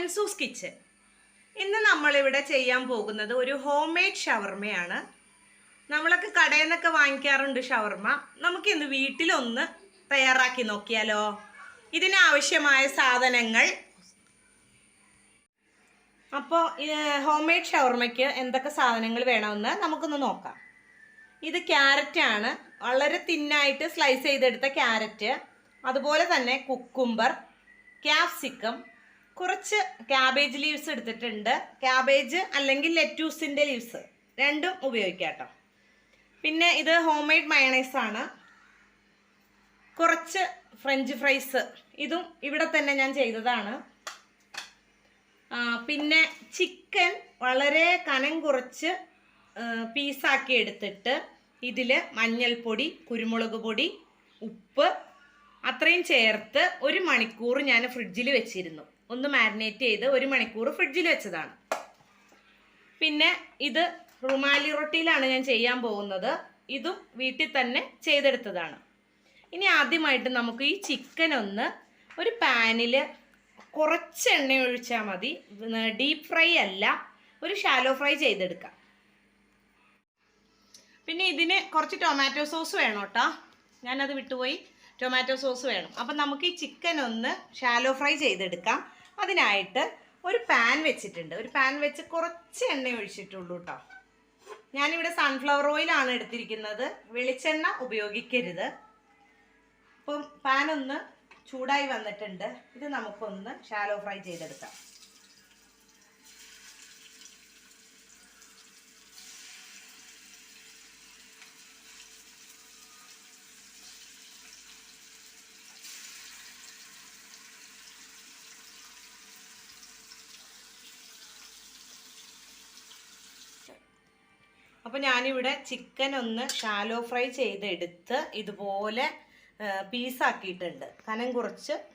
അൻസൂസ് kitchen. ഇന്ന് നമ്മളിവിടെ ചെയ്യാൻ പോകുന്നത് ഒരു ഹോം മെയ്ഡ് ഷവർമയാണ്. നമ്മളൊക്കെ കടയിൽ നിന്നൊക്കെ വാങ്ങിക്കാറുണ്ട് ഷവർമ. നമുക്കിന്ന് വീട്ടിലൊന്ന് തയ്യാറാക്കി നോക്കിയാലോ? ഇതിനാവശ്യമായ സാധനങ്ങൾ. അപ്പോൾ ഹോം മെയ്ഡ് ഷവർമയ്ക്ക് എന്തൊക്കെ സാധനങ്ങൾ വേണമെന്ന് നമുക്കൊന്ന് നോക്കാം. ഇത് ക്യാരറ്റാണ്, വളരെ തിന്നായിട്ട് സ്ലൈസ് ചെയ്തെടുത്ത ക്യാരറ്റ്. അതുപോലെ തന്നെ കുക്കുംബർ, ക്യാപ്സിക്കം, കുറച്ച് ക്യാബേജ് ലീവ്സ് എടുത്തിട്ടുണ്ട്. ക്യാബേജ് അല്ലെങ്കിൽ ലെറ്റൂസിൻ്റെ ലീവ്സ് രണ്ടും ഉപയോഗിക്കാം കേട്ടോ. പിന്നെ ഇത് ഹോം മെയ്ഡ് മയണൈസാണ്. കുറച്ച് ഫ്രഞ്ച് ഫ്രൈസ്, ഇതും ഇവിടെ തന്നെ ഞാൻ ചെയ്തതാണ്. പിന്നെ ചിക്കൻ വളരെ കനം കുറച്ച് പീസാക്കി എടുത്തിട്ട് ഇതിൽ മഞ്ഞൾപ്പൊടി, കുരുമുളക് പൊടി, ഉപ്പ് അത്രയും ചേർത്ത് 1 മണിക്കൂർ ഞാൻ ഫ്രിഡ്ജിൽ വെച്ചിരുന്നു. ഒന്ന് മാരിനേറ്റ് ചെയ്ത് 1 മണിക്കൂർ ഫ്രിഡ്ജിൽ വെച്ചതാണ്. പിന്നെ ഇത് റുമാലി റൊട്ടിയിലാണ് ഞാൻ ചെയ്യാൻ പോകുന്നത്. ഇതും വീട്ടിൽ തന്നെ ചെയ്തെടുത്തതാണ്. ഇനി ആദ്യമായിട്ട് നമുക്ക് ഈ ചിക്കൻ ഒന്ന് ഒരു പാനിൽ കുറച്ച് എണ്ണ ഒഴിച്ചാൽ മതി. ഡീപ്പ് ഫ്രൈ അല്ല, ഒരു ഷാലോ ഫ്രൈ ചെയ്തെടുക്കാം. പിന്നെ ഇതിന് കുറച്ച് ടൊമാറ്റോ സോസ് വേണം കേട്ടോ, ഞാനത് വിട്ടുപോയി. ടൊമാറ്റോ സോസ് വേണം. അപ്പം നമുക്ക് ഈ ചിക്കൻ ഒന്ന് ഷാലോ ഫ്രൈ ചെയ്തെടുക്കാം. അതിനായിട്ട് ഒരു പാൻ വെച്ചിട്ടുണ്ട്. ഒരു പാൻ വെച്ച് കുറച്ച് എണ്ണ ഒഴിച്ചിട്ടുള്ളൂ കേട്ടോ. ഞാനിവിടെ സൺഫ്ലവർ ഓയിലാണ് എടുത്തിരിക്കുന്നത്, വെളിച്ചെണ്ണ ഉപയോഗിക്കരുത്. അപ്പം പാൻ ഒന്ന് ചൂടായി വന്നിട്ടുണ്ട്. ഇത് നമുക്കൊന്ന് ഷാലോ ഫ്രൈ ചെയ്തെടുക്കാം. അപ്പോൾ ഞാനിവിടെ ചിക്കൻ ഒന്ന് ഷാലോ ഫ്രൈ ചെയ്തെടുത്ത് ഇതുപോലെ പീസാക്കിയിട്ടുണ്ട്. കനം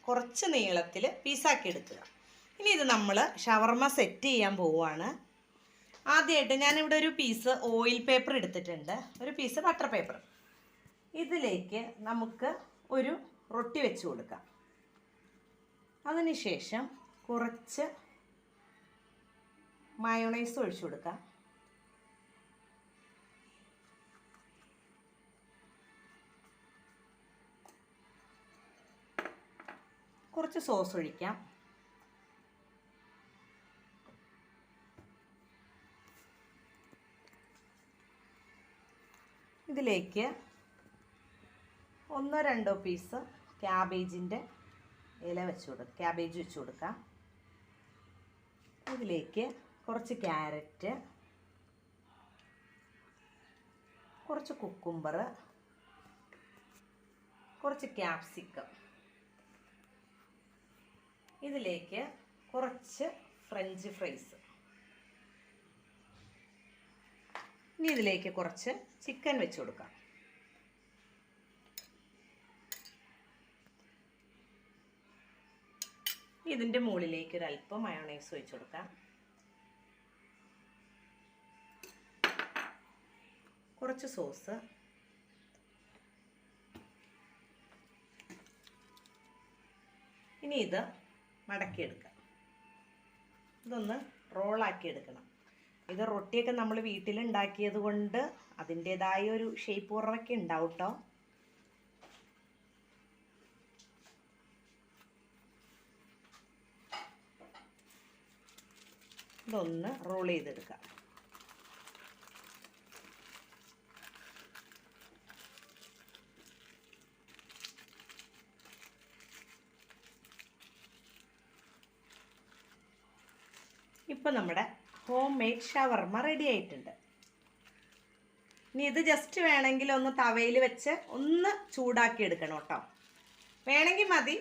കുറച്ച് നീളത്തിൽ പീസാക്കി എടുക്കുക. ഇനി ഇത് നമ്മൾ ഷവർമ സെറ്റ് ചെയ്യാൻ പോവുകയാണ്. ആദ്യമായിട്ട് ഞാനിവിടെ ഒരു പീസ് ഓയിൽ പേപ്പർ എടുത്തിട്ടുണ്ട്, ഒരു പീസ് ബട്ടർ പേപ്പർ. ഇതിലേക്ക് നമുക്ക് ഒരു റൊട്ടി വെച്ച് കൊടുക്കാം. അതിനുശേഷം കുറച്ച് മയോണൈസ് ഒഴിച്ചു കൊടുക്കാം. കുറച്ച് സോസ് ഒഴിക്കാം. ഇതിലേക്ക് 1-2 പീസ് ക്യാബേജിൻ്റെ ഇല വെച്ച് കൊടുക്കാം, ക്യാബേജ് വെച്ച് കൊടുക്കാം. ഇതിലേക്ക് കുറച്ച് ക്യാരറ്റ്, കുറച്ച് കുക്കുംബർ, കുറച്ച് ക്യാപ്സിക്കം, ഇതിലേക്ക് കുറച്ച് ഫ്രഞ്ച് ഫ്രൈസ്. ഇനി ഇതിലേക്ക് കുറച്ച് ചിക്കൻ വെച്ച് കൊടുക്കാം. ഇതിൻ്റെ മുകളിലേക്ക് ഒരല്പം മയോണൈസ് ഒഴിച്ച് കൊടുക്കാം. കുറച്ച് സോസ്, ഇനി ഇത് മടക്കിയെടുക്കാം. ഇതൊന്ന് റോളാക്കി എടുക്കണം. ഇത് റൊട്ടിയൊക്കെ നമ്മൾ വീട്ടിലുണ്ടാക്കിയത് കൊണ്ട് അതിൻ്റേതായ ഒരു ഷേപ്പ് കുറവൊക്കെ ഉണ്ടാവും കേട്ടോ. ഇതൊന്ന് റോൾ ചെയ്തെടുക്കാം. ഇപ്പം നമ്മുടെ ഹോം മെയ്ഡ് ഷവർമ റെഡി ആയിട്ടുണ്ട്. ഇനി ഇത് ജസ്റ്റ് വേണമെങ്കിൽ ഒന്ന് തവയിൽ വെച്ച് ഒന്ന് ചൂടാക്കി എടുക്കണം കേട്ടോ. വേണമെങ്കിൽ മതി,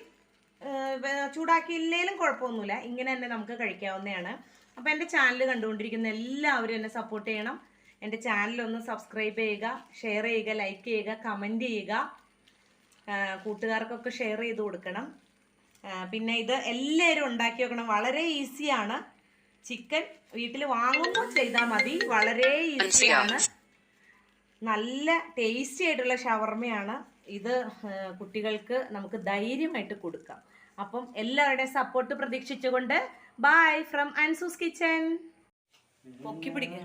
ചൂടാക്കിയില്ലേലും കുഴപ്പമൊന്നുമില്ല, ഇങ്ങനെ തന്നെ നമുക്ക് കഴിക്കാവുന്നതാണ്. അപ്പോൾ എൻ്റെ ചാനൽ കണ്ടുകൊണ്ടിരിക്കുന്ന എല്ലാവരും എന്നെ സപ്പോർട്ട് ചെയ്യണം. എൻ്റെ ചാനലൊന്ന് സബ്സ്ക്രൈബ് ചെയ്യുക, ഷെയർ ചെയ്യുക, ലൈക്ക് ചെയ്യുക, കമൻറ്റ് ചെയ്യുക. കൂട്ടുകാർക്കൊക്കെ ഷെയർ ചെയ്ത് കൊടുക്കണം. പിന്നെ ഇത് എല്ലാവരും ഉണ്ടാക്കി വെക്കണം, വളരെ ഈസിയാണ്. ചിക്കൻ വീട്ടിൽ വാങ്ങുമ്പോൾ ചെയ്താൽ മതി, വളരെ ഈസിയാണ്. നല്ല ടേസ്റ്റി ആയിട്ടുള്ള ഷവർമയാണ് ഇത്. കുട്ടികൾക്ക് നമുക്ക് ധൈര്യമായിട്ട് കൊടുക്കാം. അപ്പം എല്ലാവരുടെയും സപ്പോർട്ട് പ്രതീക്ഷിച്ചുകൊണ്ട് ബൈ ഫ്രം അൻസൂസ് കിച്ചൻ. പൊക്കി പിടിക്കുക.